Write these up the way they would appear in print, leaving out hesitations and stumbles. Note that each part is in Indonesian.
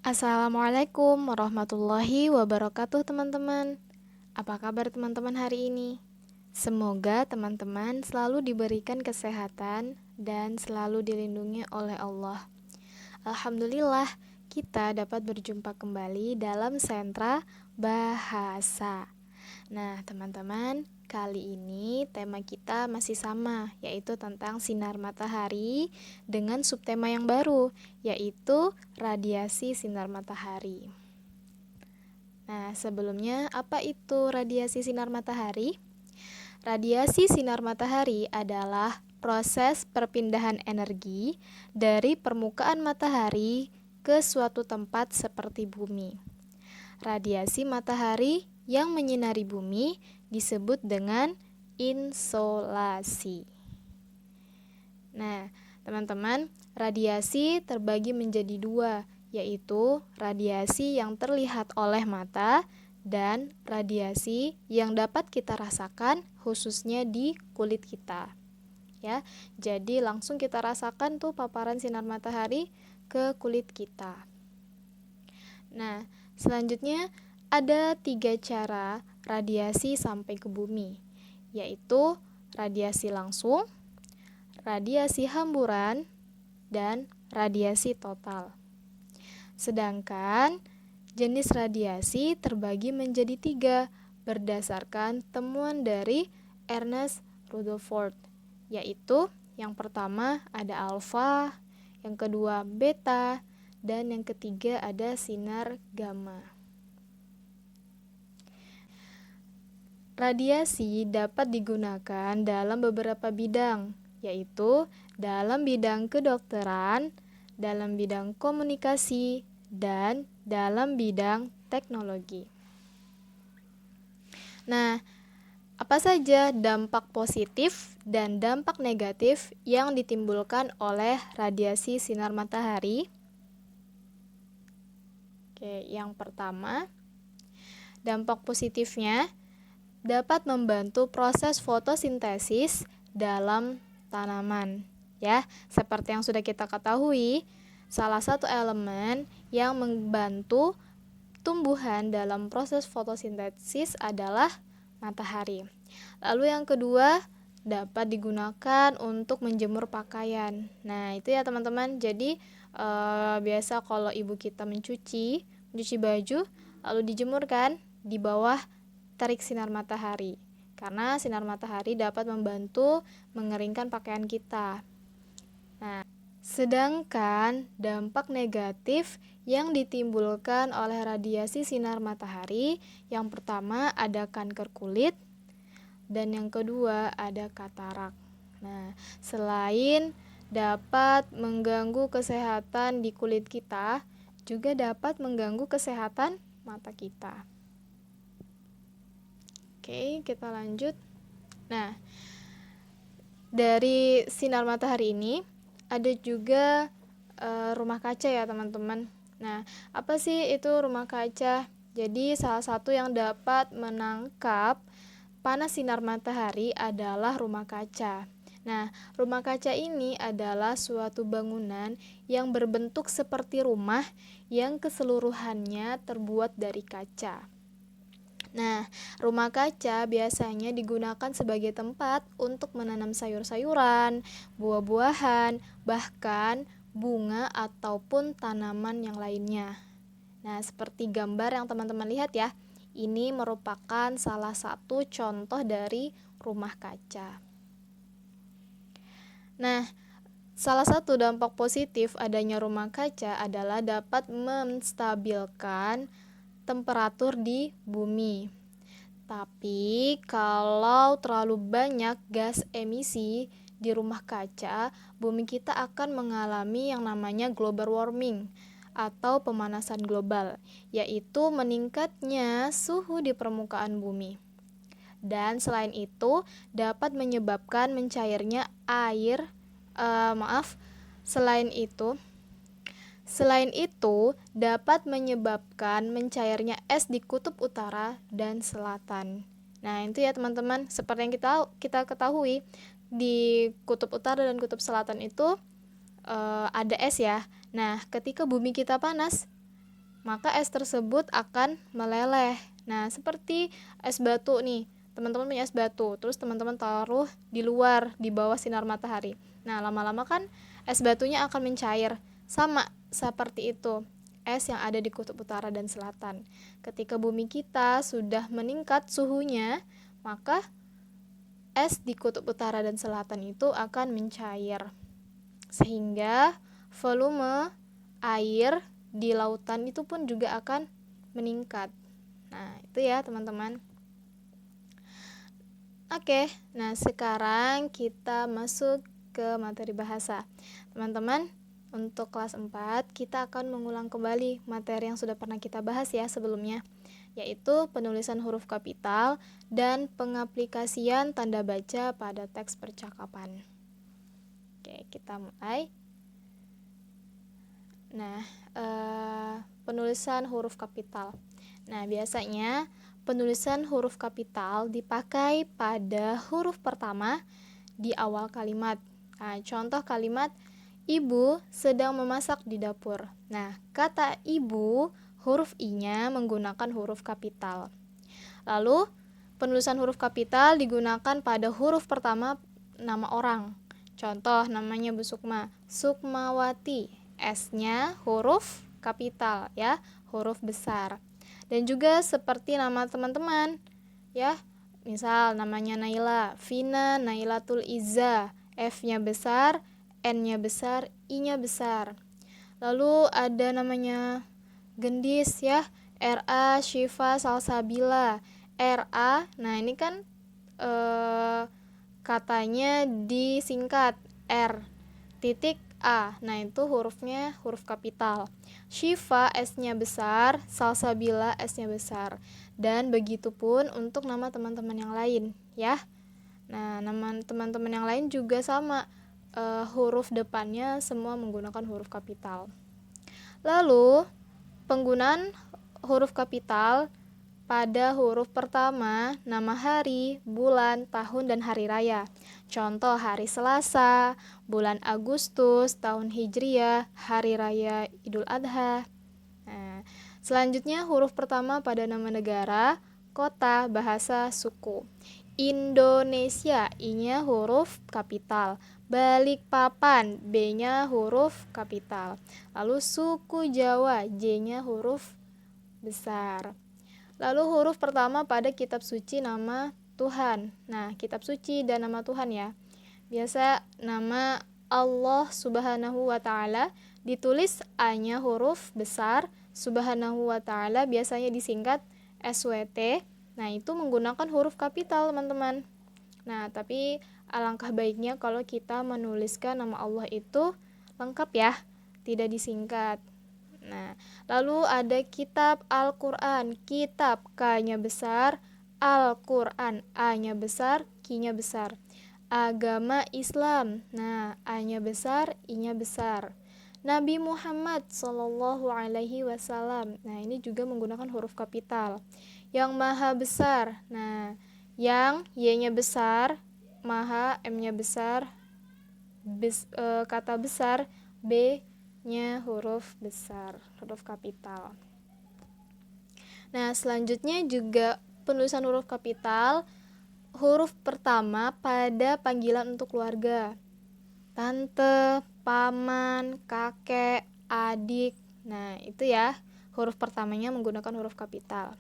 Assalamualaikum warahmatullahi wabarakatuh teman-teman. Apa kabar teman-teman hari ini? Semoga teman-teman selalu diberikan kesehatan dan selalu dilindungi oleh Allah. Alhamdulillah, kita dapat berjumpa kembali dalam sentra bahasa. Nah, teman-teman, kali ini tema kita masih sama, yaitu tentang sinar matahari dengan subtema yang baru, yaitu radiasi sinar matahari. Nah, sebelumnya apa itu radiasi sinar matahari? Radiasi sinar matahari adalah proses perpindahan energi dari permukaan matahari ke suatu tempat seperti bumi. Radiasi matahari yang menyinari bumi disebut dengan insolasi. Nah, teman-teman, radiasi terbagi menjadi dua, yaitu radiasi yang terlihat oleh mata dan radiasi yang dapat kita rasakan khususnya di kulit kita. Ya, jadi langsung kita rasakan tuh paparan sinar matahari ke kulit kita. Nah, selanjutnya ada 3 cara radiasi sampai ke bumi, yaitu radiasi langsung, radiasi hamburan, dan radiasi total. Sedangkan jenis radiasi terbagi menjadi 3 berdasarkan temuan dari Ernest Rutherford, yaitu yang pertama ada alfa, yang kedua beta, dan yang ketiga ada sinar gamma. Radiasi dapat digunakan dalam beberapa bidang, yaitu dalam bidang kedokteran, dalam bidang komunikasi, dan dalam bidang teknologi. Nah, apa saja dampak positif dan dampak negatif yang ditimbulkan oleh radiasi sinar matahari? Oke, yang pertama, dampak positifnya dapat membantu proses fotosintesis dalam tanaman. Ya, seperti yang sudah kita ketahui, salah satu elemen yang membantu tumbuhan dalam proses fotosintesis adalah matahari. Lalu yang kedua, dapat digunakan untuk menjemur pakaian. Nah, itu ya teman-teman. Jadi biasa kalau ibu kita mencuci baju lalu dijemurkan di bawah terik sinar matahari, karena sinar matahari dapat membantu mengeringkan pakaian kita. Nah, sedangkan dampak negatif yang ditimbulkan oleh radiasi sinar matahari, yang pertama ada kanker kulit dan yang kedua ada katarak. Nah, selain dapat mengganggu kesehatan di kulit kita, juga dapat mengganggu kesehatan mata kita. Oke, kita lanjut. Nah, dari sinar matahari ini ada juga rumah kaca ya teman-teman. Nah, apa sih itu rumah kaca? Jadi salah satu yang dapat menangkap panas sinar matahari adalah rumah kaca. Nah, rumah kaca ini adalah suatu bangunan yang berbentuk seperti rumah yang keseluruhannya terbuat dari kaca. Nah, rumah kaca biasanya digunakan sebagai tempat untuk menanam sayur-sayuran, buah-buahan, bahkan bunga ataupun tanaman yang lainnya. Nah, seperti gambar yang teman-teman lihat ya, ini merupakan salah satu contoh dari rumah kaca. Nah, salah satu dampak positif adanya rumah kaca adalah dapat menstabilkan temperatur di bumi. Tapi kalau terlalu banyak gas emisi di rumah kaca, bumi kita akan mengalami yang namanya global warming atau pemanasan global, yaitu meningkatnya suhu di permukaan bumi. Dan selain itu dapat menyebabkan mencairnya air Selain itu dapat menyebabkan mencairnya es di kutub utara dan selatan. Nah, itu ya teman-teman, seperti yang kita ketahui, di kutub utara dan kutub selatan itu ada es ya. Nah, ketika bumi kita panas, maka es tersebut akan meleleh. Nah, seperti es batu nih. Teman-teman punya es batu, terus teman-teman taruh di luar, di bawah sinar matahari. Nah, lama-lama kan es batunya akan mencair. Sama seperti itu es yang ada di kutub utara dan selatan. Ketika bumi kita sudah meningkat suhunya, maka es di kutub utara dan selatan itu akan mencair. Sehingga volume air di lautan itu pun juga akan meningkat. Nah, itu ya teman-teman. Oke, nah sekarang kita masuk ke materi bahasa. Teman-teman, untuk kelas 4 kita akan mengulang kembali materi yang sudah pernah kita bahas ya sebelumnya, yaitu penulisan huruf kapital dan pengaplikasian tanda baca pada teks percakapan. Oke, kita mulai. Nah, penulisan huruf kapital. Nah, biasanya penulisan huruf kapital dipakai pada huruf pertama di awal kalimat. Nah, contoh kalimat, ibu sedang memasak di dapur. Nah, kata ibu, huruf I-nya menggunakan huruf kapital. Lalu, penulisan huruf kapital digunakan pada huruf pertama nama orang. Contoh, namanya Bu Sukma, Sukmawati. S-nya huruf kapital ya, huruf besar. Dan juga seperti nama teman-teman ya. Misal namanya Naila, Vina Nailatul Izza. F-nya besar, N-nya besar, I-nya besar. Lalu ada namanya Gendis ya, R.A. Syifa Salsabila. R.A. Nah, ini kan katanya disingkat R titik A. Nah, itu hurufnya huruf kapital. Syifa S-nya besar, Salsabila S-nya besar. Dan begitu pun untuk nama teman-teman yang lain ya. Nah, nama teman-teman yang lain juga sama. Huruf depannya semua menggunakan huruf kapital. Lalu, penggunaan huruf kapital pada huruf pertama, nama hari, bulan, tahun, dan hari raya. Contoh hari Selasa, bulan Agustus, tahun Hijriah, hari raya Idul Adha. Nah, selanjutnya huruf pertama pada nama negara, kota, bahasa, suku. Indonesia, I-nya huruf kapital. Balikpapan, B-nya huruf kapital. Lalu suku Jawa, J-nya huruf besar. Lalu huruf pertama pada kitab suci nama Tuhan. Nah, kitab suci dan nama Tuhan ya. Biasa nama Allah Subhanahu wa Ta'ala ditulis A-nya huruf besar, Subhanahu wa Ta'ala biasanya disingkat SWT. Nah, itu menggunakan huruf kapital, teman-teman. Nah, tapi alangkah baiknya kalau kita menuliskan nama Allah itu lengkap ya, tidak disingkat. Nah, lalu ada kitab Al-Quran. Kitab K-nya besar, Al-Quran A-nya besar, Q-nya besar. Agama Islam. Nah, A-nya besar, I-nya besar. Nabi Muhammad Sallallahu Alaihi Wasallam. Nah, ini juga menggunakan huruf kapital. Yang Maha Besar. Nah, yang Y-nya besar, Maha M-nya besar, kata besar, B-nya huruf besar, huruf kapital. Nah, selanjutnya juga penulisan huruf kapital, huruf pertama pada panggilan untuk keluarga. Tante, paman, kakek, adik. Nah, itu ya, huruf pertamanya menggunakan huruf kapital.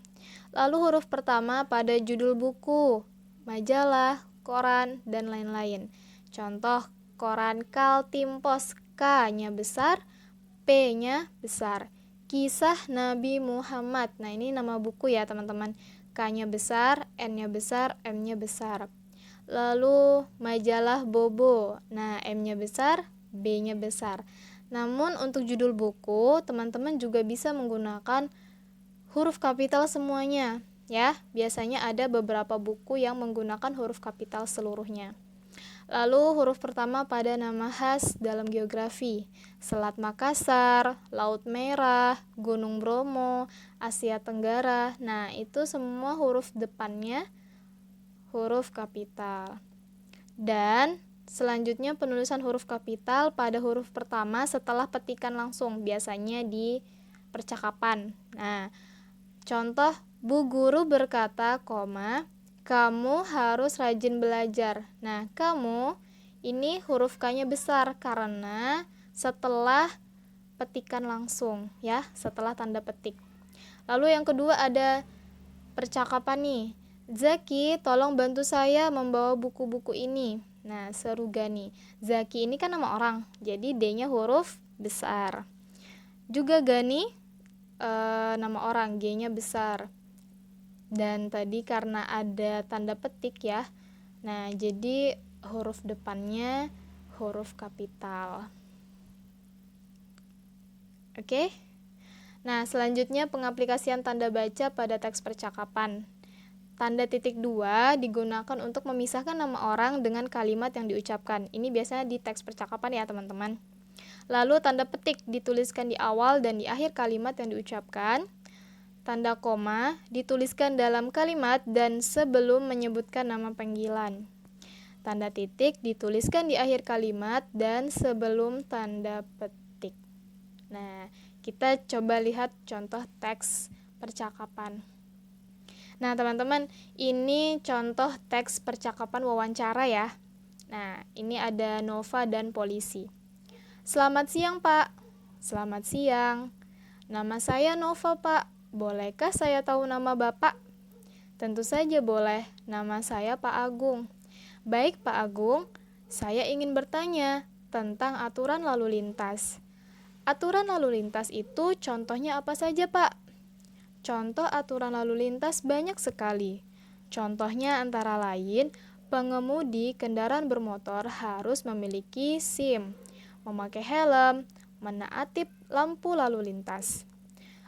Lalu huruf pertama pada judul buku, majalah, koran, dan lain-lain. Contoh, koran Kaltimpos, K-nya besar, P-nya besar. Kisah Nabi Muhammad. Nah, ini nama buku ya, teman-teman. K-nya besar, N-nya besar, M-nya besar. Lalu majalah Bobo. Nah, M-nya besar, B-nya besar. Namun untuk judul buku, teman-teman juga bisa menggunakan huruf kapital semuanya ya. Biasanya ada beberapa buku yang menggunakan huruf kapital seluruhnya. Lalu huruf pertama pada nama khas dalam geografi, Selat Makassar, Laut Merah, Gunung Bromo, Asia Tenggara. Nah, itu semua huruf depannya huruf kapital. Dan selanjutnya penulisan huruf kapital pada huruf pertama setelah petikan langsung, biasanya di percakapan. Nah, contoh, Bu guru berkata, kamu harus rajin belajar. Nah, kamu ini huruf K-nya besar karena setelah petikan langsung ya, setelah tanda petik. Lalu yang kedua ada percakapan nih. Zaki, tolong bantu saya membawa buku-buku ini. Nah, seru Gani. Zaki ini kan nama orang, jadi D-nya huruf besar. Juga Gani, nama orang, G-nya besar. Dan tadi karena ada tanda petik ya, nah jadi huruf depannya huruf kapital. Oke. Nah, selanjutnya pengaplikasian tanda baca pada teks percakapan. Tanda titik 2 digunakan untuk memisahkan nama orang dengan kalimat yang diucapkan. Ini biasanya di teks percakapan ya teman-teman. Lalu tanda petik dituliskan di awal dan di akhir kalimat yang diucapkan. Tanda koma dituliskan dalam kalimat dan sebelum menyebutkan nama panggilan. Tanda titik dituliskan di akhir kalimat dan sebelum tanda petik. Nah, kita coba lihat contoh teks percakapan. Nah, teman-teman, ini contoh teks percakapan wawancara ya. Nah, ini ada Nova dan polisi. Selamat siang, Pak. Selamat siang. Nama saya Nova, Pak. Bolehkah saya tahu nama Bapak? Tentu saja boleh. Nama saya Pak Agung. Baik, Pak Agung. Saya ingin bertanya tentang aturan lalu lintas. Aturan lalu lintas itu contohnya apa saja, Pak? Contoh aturan lalu lintas banyak sekali. Contohnya antara lain, pengemudi kendaraan bermotor harus memiliki SIM, memakai helm, menaati lampu lalu lintas.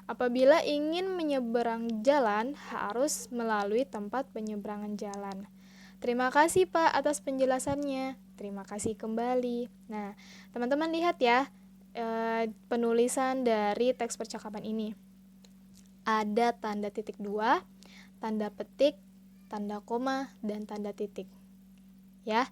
Apabila ingin menyeberang jalan, harus melalui tempat penyeberangan jalan. Terima kasih Pak atas penjelasannya. Terima kasih kembali. Nah, teman-teman lihat ya penulisan dari teks percakapan ini. Ada tanda titik 2, tanda petik, tanda koma, dan tanda titik. Ya.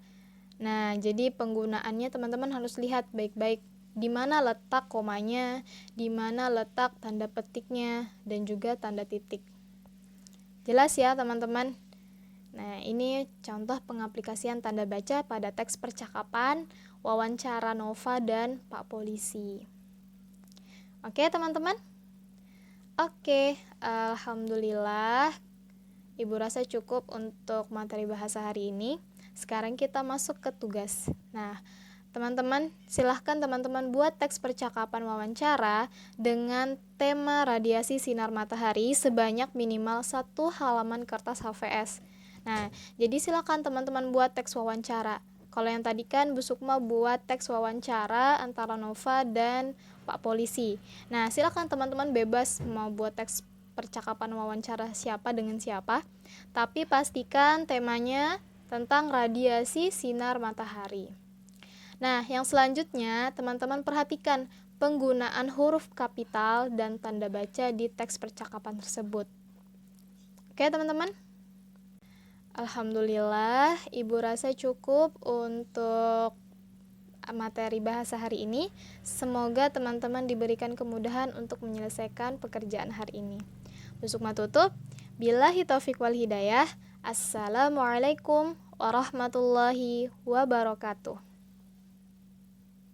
Nah, jadi penggunaannya teman-teman harus lihat baik-baik di mana letak komanya, di mana letak tanda petiknya, dan juga tanda titik. Jelas ya teman-teman? Nah, ini contoh pengaplikasian tanda baca pada teks percakapan, wawancara Nova dan Pak Polisi. Oke teman-teman? Oke, alhamdulillah Ibu rasa cukup untuk materi bahasa hari ini. Sekarang kita masuk ke tugas. Nah, teman-teman, silahkan teman-teman buat teks percakapan wawancara dengan tema radiasi sinar matahari sebanyak minimal 1 halaman kertas HVS. Nah, jadi silahkan teman-teman buat teks wawancara. Kalau yang tadi kan Bu Sukma buat teks wawancara antara Nova dan Pak Polisi. Nah, silahkan teman-teman bebas mau buat teks percakapan wawancara siapa dengan siapa. Tapi pastikan temanya tentang radiasi sinar matahari. Nah, yang selanjutnya, teman-teman perhatikan penggunaan huruf kapital dan tanda baca di teks percakapan tersebut. Oke, teman-teman? Alhamdulillah, Ibu rasa cukup untuk materi bahasa hari ini. Semoga teman-teman diberikan kemudahan untuk menyelesaikan pekerjaan hari ini. Bu Sukma tutup. Billahi taufiq wal hidayah. Assalamualaikum warahmatullahi wabarakatuh.